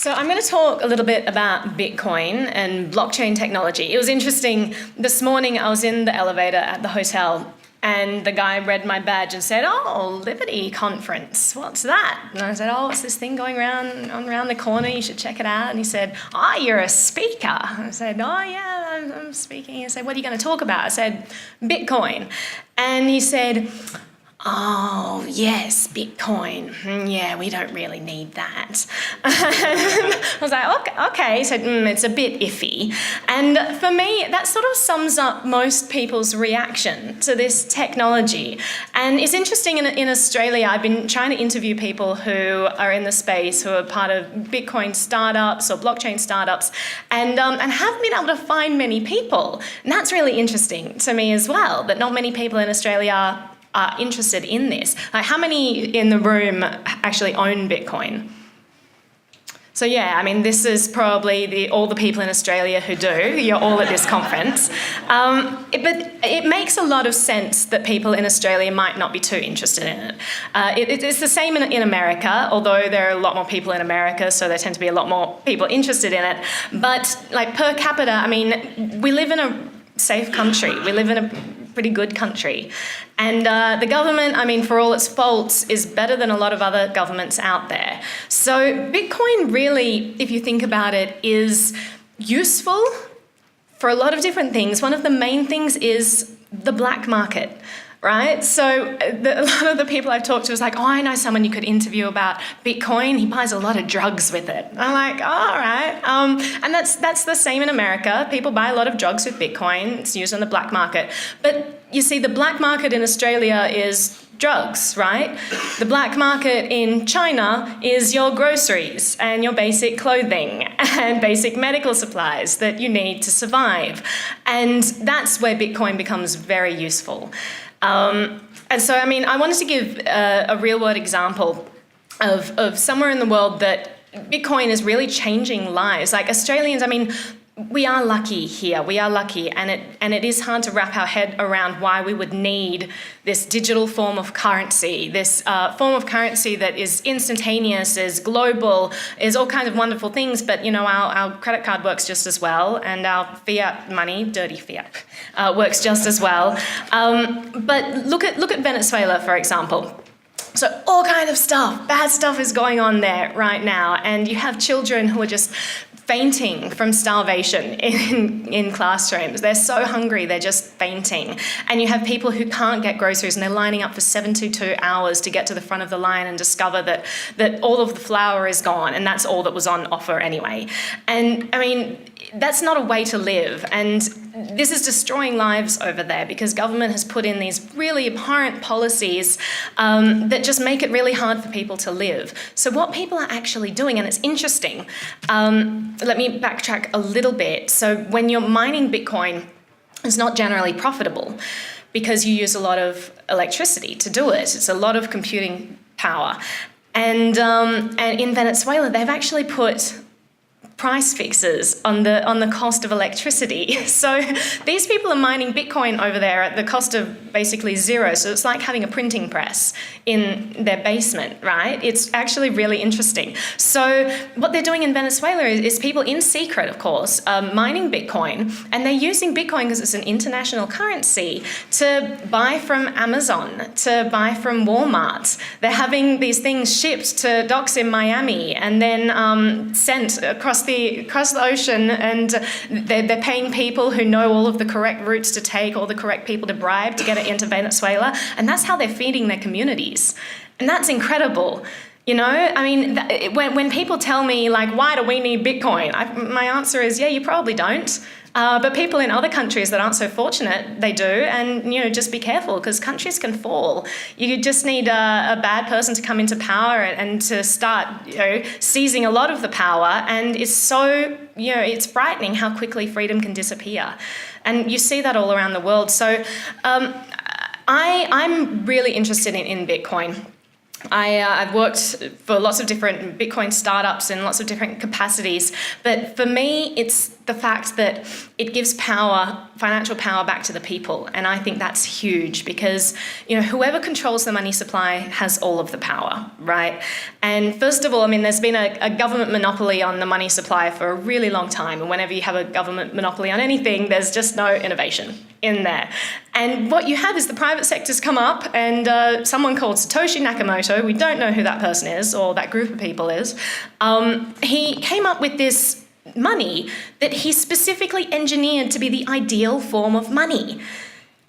So I'm going to talk a little bit about Bitcoin and blockchain technology. It was interesting. This morning I was in the elevator at the hotel and the guy read my badge and said, "Oh, Liberty Conference, what's that?" And I said, "Oh, it's this thing going around the corner, you should check it out." And he said, "Oh, you're a speaker." I said, "Oh, yeah, I'm speaking." He said, "What are you going to talk about?" I said, "Bitcoin." And he said, "Oh, yes, Bitcoin. Yeah, we don't really need that." I was like, okay. He said, "It's a bit iffy." And for me, that sort of sums up most people's reaction to this technology. And it's interesting, in Australia, I've been trying to interview people who are in the space, who are part of Bitcoin startups or blockchain startups, and haven't been able to find many people. And that's really interesting to me as well, that not many people in Australia are interested in this. Like, how many in the room actually own Bitcoin? So yeah, I mean, this is probably all the people in Australia who do. You're all at this conference. But it makes a lot of sense that people in Australia might not be too interested in it. It's the same in America, although there are a lot more people in America, so there tend to be a lot more people interested in it. But like per capita, I mean, we live in a safe country. We live in a pretty good country. And the government, I mean, for all its faults, is better than a lot of other governments out there. So Bitcoin really, if you think about it, is useful for a lot of different things. One of the main things is the black market, right? So a lot of the people I've talked to is like, "Oh, I know someone you could interview about Bitcoin. He buys a lot of drugs with it." I'm like, "Oh, all right." And that's the same in America. People buy a lot of drugs with Bitcoin. It's used on the black market. But you see, the black market in Australia is drugs, right? The black market in China is your groceries and your basic clothing and basic medical supplies that you need to survive. And that's where Bitcoin becomes very useful. And so, I mean, I wanted to give a real-world example of somewhere in the world that Bitcoin is really changing lives. Like Australians, I mean, we are lucky here. We are lucky, and it is hard to wrap our head around why we would need this digital form of currency, this form of currency that is instantaneous, is global, is all kinds of wonderful things. But you know, our credit card works just as well, and our fiat money, dirty fiat, works just as well. But look at Venezuela, for example. So all kind of stuff, bad stuff is going on there right now, and you have children who are just fainting from starvation in classrooms. They're so hungry, they're just fainting. And you have people who can't get groceries and they're lining up for 72 hours to get to the front of the line and discover that all of the flour is gone, and that's all that was on offer anyway. And I mean, that's not a way to live. And this is destroying lives over there because government has put in these really abhorrent policies that just make it really hard for people to live. So what people are actually doing, and it's interesting, let me backtrack a little bit. So when you're mining Bitcoin, it's not generally profitable because you use a lot of electricity to do it. It's a lot of computing power. And in Venezuela, they've actually put price fixes on the cost of electricity. So these people are mining Bitcoin over there at the cost of basically zero. So it's like having a printing press in their basement, right? It's actually really interesting. So what they're doing in Venezuela is people in secret, of course, mining Bitcoin, and they're using Bitcoin because it's an international currency to buy from Amazon, to buy from Walmart. They're having these things shipped to docks in Miami and then sent across the ocean, and they're paying people who know all of the correct routes to take, all the correct people to bribe to get it into Venezuela, and that's how they're feeding their communities. And that's incredible. You know, I mean, when people tell me, like, why do we need Bitcoin? My answer is, yeah, you probably don't. But people in other countries that aren't so fortunate, they do. And, you know, just be careful because countries can fall. You just need a bad person to come into power and to start, you know, seizing a lot of the power. And it's so, you know, it's frightening how quickly freedom can disappear. And you see that all around the world. So I'm really interested in Bitcoin. I've worked for lots of different Bitcoin startups in lots of different capacities, but for me, it's the fact that it gives power, financial power, back to the people, and I think that's huge because whoever controls the money supply has all of the power, right? And first of all, there's been a government monopoly on the money supply for a really long time, and whenever you have a government monopoly on anything, there's just no innovation in there. And what you have is the private sector's come up, and someone called Satoshi Nakamoto, we don't know who that person is or that group of people is, he came up with this money that he specifically engineered to be the ideal form of money.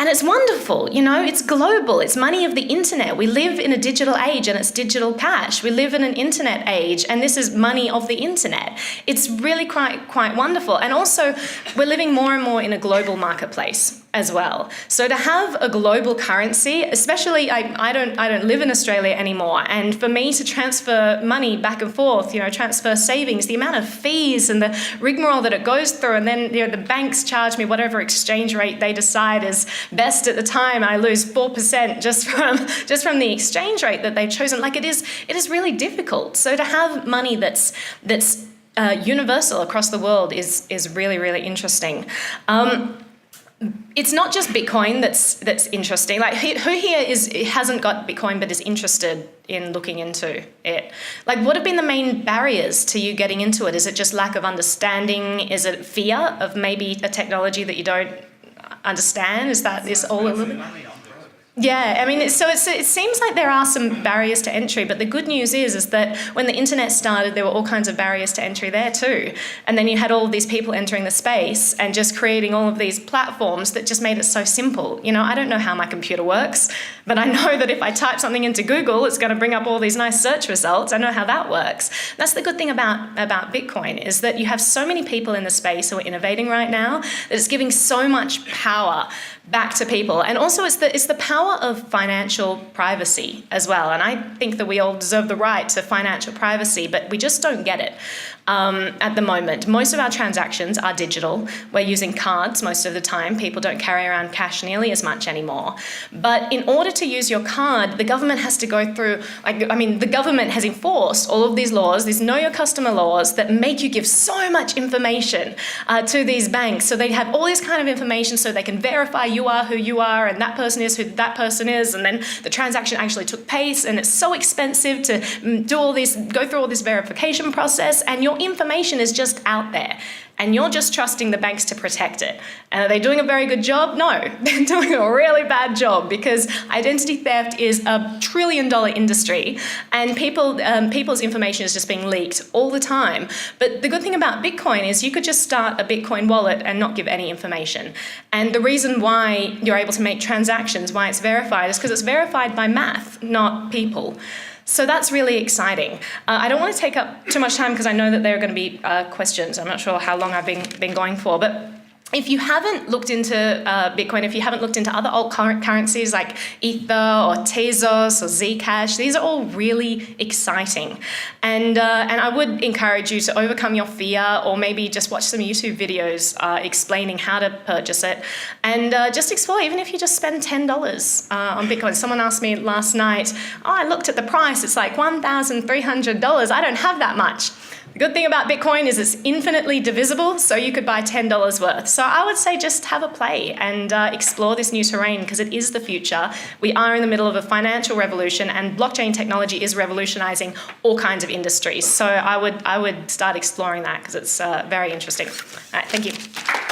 And it's wonderful, it's global, it's money of the internet. We live in a digital age and it's digital cash. We live in an internet age and this is money of the internet. It's really quite wonderful. And also, we're living more and more in a global marketplace as well. So to have a global currency, especially I don't live in Australia anymore, and for me to transfer money back and forth, transfer savings, the amount of fees and the rigmarole that it goes through, and then the banks charge me whatever exchange rate they decide is best at the time. I lose 4% just from the exchange rate that they've chosen. Like it is really difficult. So to have money that's universal across the world is really, really interesting. It's not just Bitcoin that's interesting. Like who here hasn't got Bitcoin but is interested in looking into it? Like what have been the main barriers to you getting into it? Is it just lack of understanding? Is it fear of maybe a technology that you don't understand? Is all a little bit? Yeah, it seems like there are some barriers to entry, but the good news is that when the internet started, there were all kinds of barriers to entry there too. And then you had all of these people entering the space and just creating all of these platforms that just made it so simple. I don't know how my computer works, but I know that if I type something into Google, it's going to bring up all these nice search results. I know how that works. That's the good thing about Bitcoin, is that you have so many people in the space who are innovating right now that it's giving so much power back to people. And also it's the power of financial privacy as well. And I think that we all deserve the right to financial privacy, but we just don't get it at the moment. Most of our transactions are digital. We're using cards most of the time. People don't carry around cash nearly as much anymore. But in order to use your card, the government has to go through, the government has enforced all of these laws, these know your customer laws that make you give so much information to these banks. So they have all this kind of information so they can verify you are who you are and that person is who that person is, and then the transaction actually took place, and it's so expensive to go through all this verification process, and your information is just out there. And you're just trusting the banks to protect it. And are they doing a very good job? No, they're doing a really bad job, because identity theft is a $1 trillion industry, and people's information is just being leaked all the time. But the good thing about Bitcoin is you could just start a Bitcoin wallet and not give any information. And the reason why you're able to make transactions, why it's verified, is because it's verified by math, not people. So that's really exciting. I don't want to take up too much time because I know that there are going to be questions. I'm not sure how long I've been going for, but if you haven't looked into Bitcoin, if you haven't looked into other alt currencies like Ether or Tezos or Zcash, these are all really exciting. And I would encourage you to overcome your fear, or maybe just watch some YouTube videos explaining how to purchase it. And just explore, even if you just spend $10 on Bitcoin. Someone asked me last night, I looked at the price, it's like $1,300. I don't have that much. The good thing about Bitcoin is it's infinitely divisible, so you could buy $10 worth. So I would say just have a play and explore this new terrain, because it is the future. We are in the middle of a financial revolution, and blockchain technology is revolutionizing all kinds of industries. So I would start exploring that, because it's very interesting. All right, thank you.